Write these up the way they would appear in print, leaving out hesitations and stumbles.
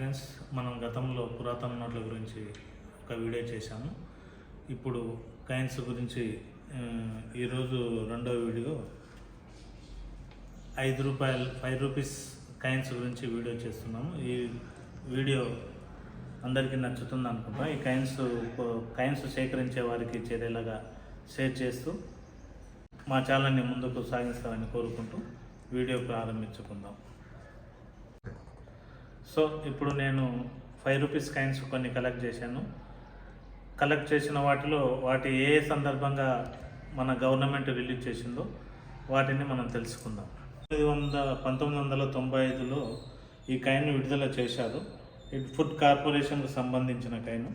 Friends, మనం గతంలో పురాతన నోట్ల గురించి ఒక వీడియో చేశాము. ఇప్పుడు కాయిన్స్ గురించి ఈరోజు రెండో వీడియో 5 రూపీస్ కాయిన్స్ గురించి వీడియో చేస్తున్నాము. ఈ వీడియో అందరికీ నచ్చుతుంది అనుకుంటా. ఈ కాయిన్స్ సేకరించే వారికి చేరేలాగా షేర్ చేస్తూ మా ఛానల్ని ముందుకు సాగిస్తారని కోరుకుంటూ వీడియో ప్రారంభించుకుందాం. సో ఇప్పుడు నేను 5 రూపీస్ కాయిన్స్ కొన్ని కలెక్ట్ చేశాను. కలెక్ట్ చేసిన వాటి ఏ సందర్భంగా మన గవర్నమెంట్ రిలీజ్ చేసిందో వాటిని మనం తెలుసుకుందాం. 1995లో ఈ కాయిన్ విడుదల చేశారు. ఇది ఫుడ్ కార్పొరేషన్కు సంబంధించిన కాయిన్.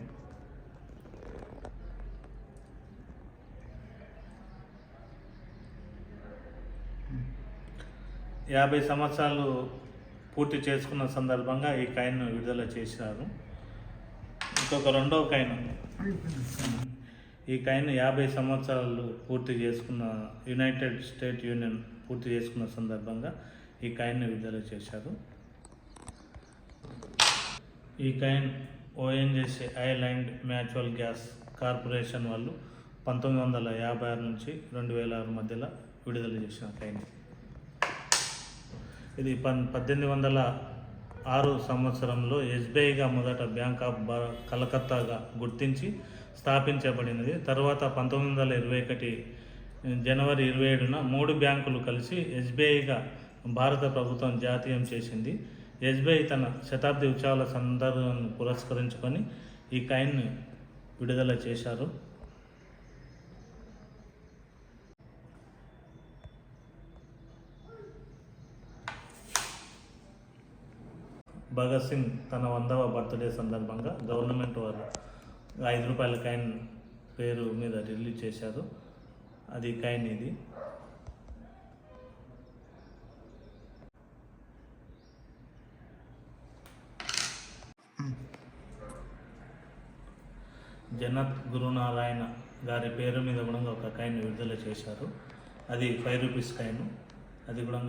యాభై సంవత్సరాలు పూర్తి చేసుకున్న సందర్భంగా ఈ కాయిన్ విడుదల చేశారు. ఇంకొక రెండవ కాయిన్, ఈ కాయిన్ 50 సంవత్సరాలు పూర్తి చేసుకున్న యునైటెడ్ స్టేట్ యూనియన్ పూర్తి చేసుకున్న సందర్భంగా ఈ కాయిన్ విడుదల చేశారు. ఈ coin ONGC oil and natural gas corporation వాళ్ళు 1956 నుంచి 2006 మధ్యలో విడుదల చేసిన కాయిన్. ఇది 1806 సంవత్సరంలో ఎస్బీఐగా మొదట బ్యాంక్ ఆఫ్ కలకత్తాగా గుర్తించి స్థాపించబడినది. తర్వాత 1921 జనవరి 27న 3 బ్యాంకులు కలిసి ఎస్బీఐగా భారత ప్రభుత్వం జాతీయం చేసింది. ఎస్బీఐ తన శతాబ్ది ఉత్సవాల సందర్భాన్ని పురస్కరించుకొని ఈ కాయిన్ విడుదల చేశారు. భగత్ సింగ్ తన 100వ బర్త్డే సందర్భంగా గవర్నమెంట్ వారు 5 రూపాయల కాయిన్ పేరు మీద రిలీజ్ చేశారు. అది కాయిన్ ఇది. జనత్ గురునారాయణ గారి పేరు మీద కూడా ఒక కాయిన్ విడుదల చేశారు. అది 5 రూపీస్ కాయిన్. అది కూడా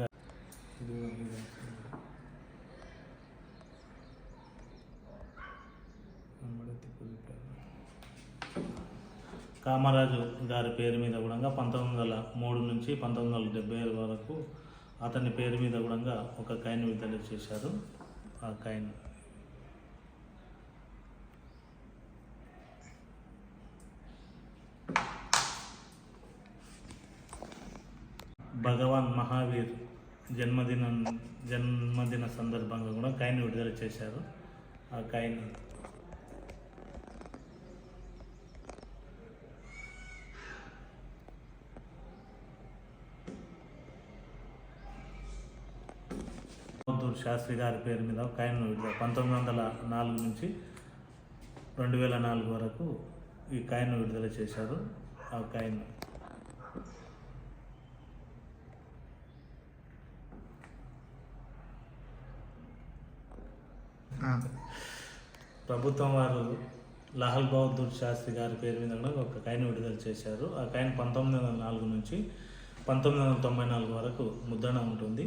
కామరాజు గారి పేరు మీద కూడా 1903 నుంచి 1970 వరకు అతని పేరు మీద కూడా ఒక కాయిన్ విడుదల చేశారు. ఆ కాయిన్ భగవాన్ మహావీర్ జన్మదిన సందర్భంగా కూడా కాయిన్ విడుదల చేశారు. ఆ కాయిన్ శాస్త్రి గారి పేరు మీద కాయిన్ విడుదల 1904 నుంచి 2004 వరకు ఈ కాయిన్ విడుదల చేశారు. ఆ కాయిన్ ప్రభుత్వం వారు లాల్ బహదూర్ శాస్త్రి గారి పేరు మీద కూడా ఒక కాయిన్ విడుదల చేశారు. ఆ కాయిన్ 1904 నుంచి 1994 వరకు ముద్రణ ఉంటుంది.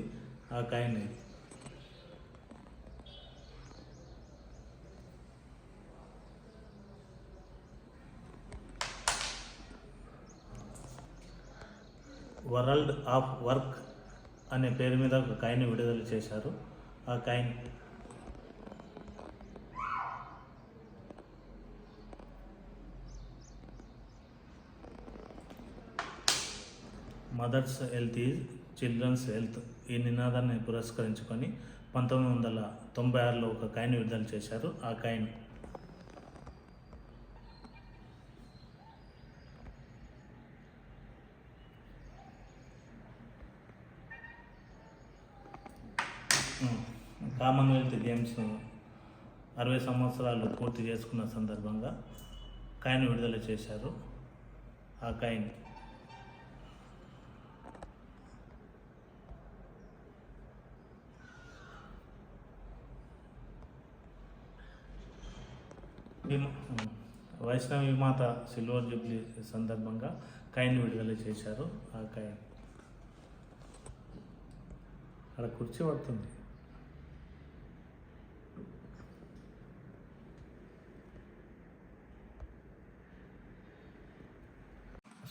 ఆ కాయిన్ వరల్డ్ ఆఫ్ వర్క్ అనే పేరు మీద ఒక కాయిన్ విడుదల చేశారు. ఆ coin mother's health is children's health ఈ నినాదాన్ని పురస్కరించుకొని 1996లో ఒక కాయిన్ విడుదల చేశారు. ఆ కాయిన్ కామన్వెల్త్ గేమ్స్ 60 సంవత్సరాలు పూర్తి చేసుకున్న సందర్భంగా కాయిన్ విడుదల చేశారు. ఆ కాయిన్ వైష్ణవి మాత సిల్వర్ జూబ్లీ సందర్భంగా కాయిన్ విడుదల చేశారు. ఆ కాయిన్ అక్కడ కుర్చీ పడుతుంది.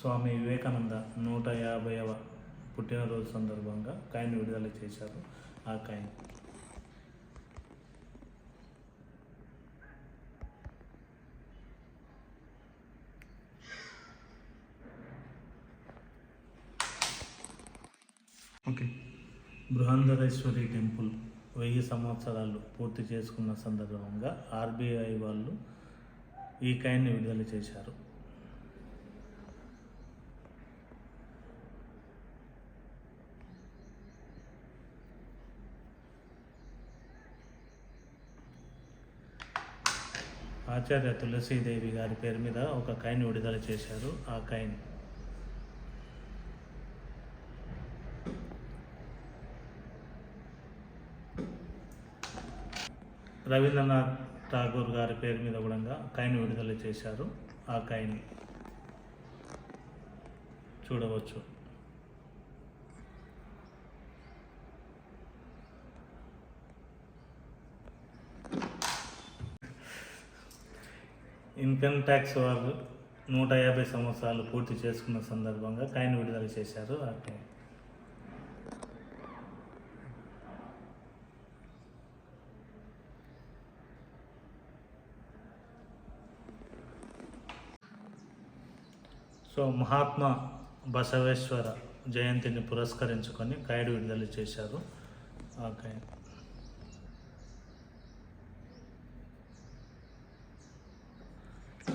స్వామి వివేకానంద 150వ పుట్టినరోజు సందర్భంగా కాయిన్ విడుదల చేశారు. ఆ కాయిన్ ఓకే. బృహందరేశ్వరి టెంపుల్ 1000 సంవత్సరాలు పూర్తి చేసుకున్న సందర్భంగా ఆర్బీఐ వాళ్ళు ఈ కాయిన్ని విడుదల చేశారు. ఆచార్య తులసీదేవి గారి పేరు మీద ఒక కాయిన్ విడుదల చేశారు. ఆ కాయిన్ రవీంద్రనాథ్ ఠాగూర్ గారి పేరు మీద కూడా కాయిన్ విడుదల చేశారు. ఆ కాయిన్ చూడవచ్చు. ఇన్కమ్ ట్యాక్స్ వాళ్ళు 150 సంవత్సరాలు పూర్తి చేసుకున్న సందర్భంగా కాయిన్ విడుదల చేశారు. ఆ కాయిన్ సో మహాత్మా బసవేశ్వర జయంతిని పురస్కరించుకొని కాయిన్ విడుదల చేశారు. ఆ కాయిన్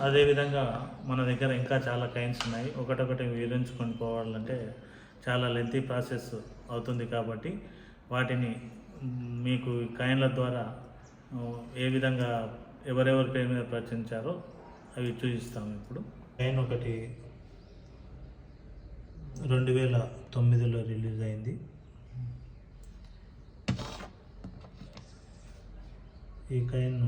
అదేవిధంగా మన దగ్గర ఇంకా చాలా కాయిన్స్ ఉన్నాయి. ఒకటొకటి వివరించుకొని పోవాలంటే చాలా లెంతీ ప్రాసెస్ అవుతుంది. కాబట్టి వాటిని మీకు కాయిన్ల ద్వారా ఏ విధంగా ఎవరెవరి పేరు మీద ప్రచురించారో అవి చూపిస్తాము. ఇప్పుడు కాయిన్ ఒకటి 2009లో రిలీజ్ అయింది. ఈ కాయిన్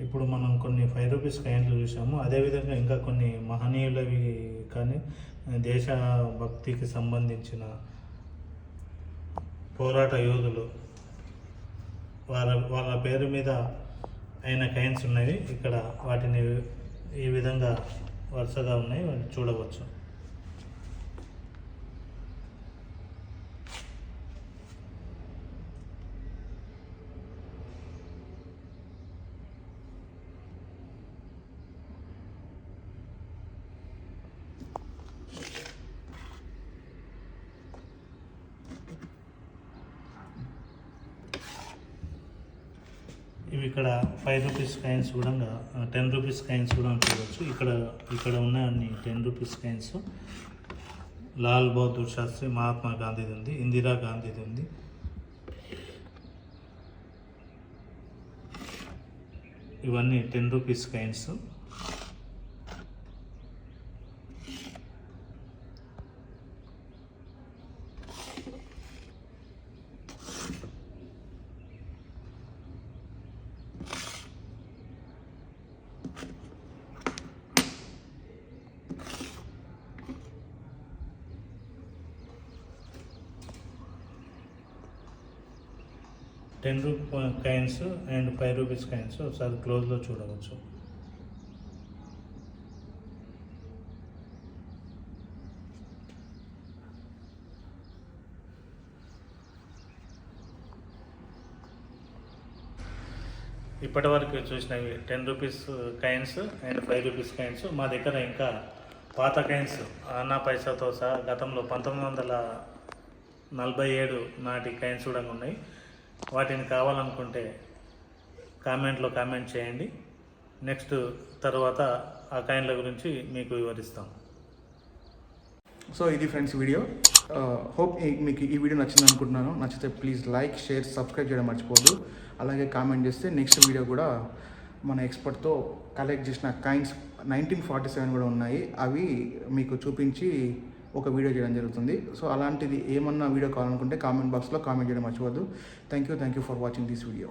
ఇప్పుడు మనం కొన్ని 5 రూపీస్ కాయిన్లు చూసాము. అదేవిధంగా ఇంకా కొన్ని మహనీయులవి కానీ దేశభక్తికి సంబంధించిన పోరాట యోధులు వాళ్ళ పేరు మీద అయిన కాయిన్స్ ఉన్నాయి. ఇక్కడ వాటిని ఈ విధంగా వరుసగా ఉన్నాయి, వాటిని చూడవచ్చు. ఇవి ఇక్కడ 5 రూపీస్ కాయిన్స్ కూడా 10 రూపీస్ కాయిన్స్ కూడా చూడవచ్చు. ఇక్కడ ఉన్న అన్ని 10 రూపీస్ కాయిన్స్ లాల్ బహదూర్ శాస్త్రి, మహాత్మా గాంధీది ఉంది, ఇందిరా గాంధీది ఉంది. ఇవన్నీ 10 rupees coins. $10 coins and 5 rupees coins ఒకసారి క్లోజ్లో చూడవచ్చు. ఇప్పటి వరకు చూసినవి 10 rupees coins and 5 rupees coins. మా దగ్గర ఇంకా పాత కాయిన్స్ అన్నా పైసాతో సహా గతంలో 1947 నాటి కాయిన్స్ కూడా ఉన్నాయి. వాటిని కావాలనుకుంటే కామెంట్లో కామెంట్ చేయండి. నెక్స్ట్ తర్వాత ఆ కాయిన్ల గురించి మీకు వివరిస్తాం. సో ఇది ఫ్రెండ్స్ వీడియో. హోప్ మీకు ఈ వీడియో నచ్చింది అనుకుంటున్నాను. నచ్చితే ప్లీజ్ లైక్, షేర్, సబ్స్క్రైబ్ చేయడం మర్చిపోద్దు. అలాగే కామెంట్ చేస్తే నెక్స్ట్ వీడియో కూడా మన ఎక్స్పర్ట్తో కలెక్ట్ చేసిన కాయిన్స్ 1947 కూడా ఉన్నాయి. అవి మీకు చూపించి ఒక వీడియో చేయడం జరుగుతుంది. సో అలాంటిది ఏమన్నా వీడియో కావాలనుకుంటే కామెంట్ బాక్స్లో కామెంట్ చేయడం మర్చిపోద్దు. Thank you for watching this video.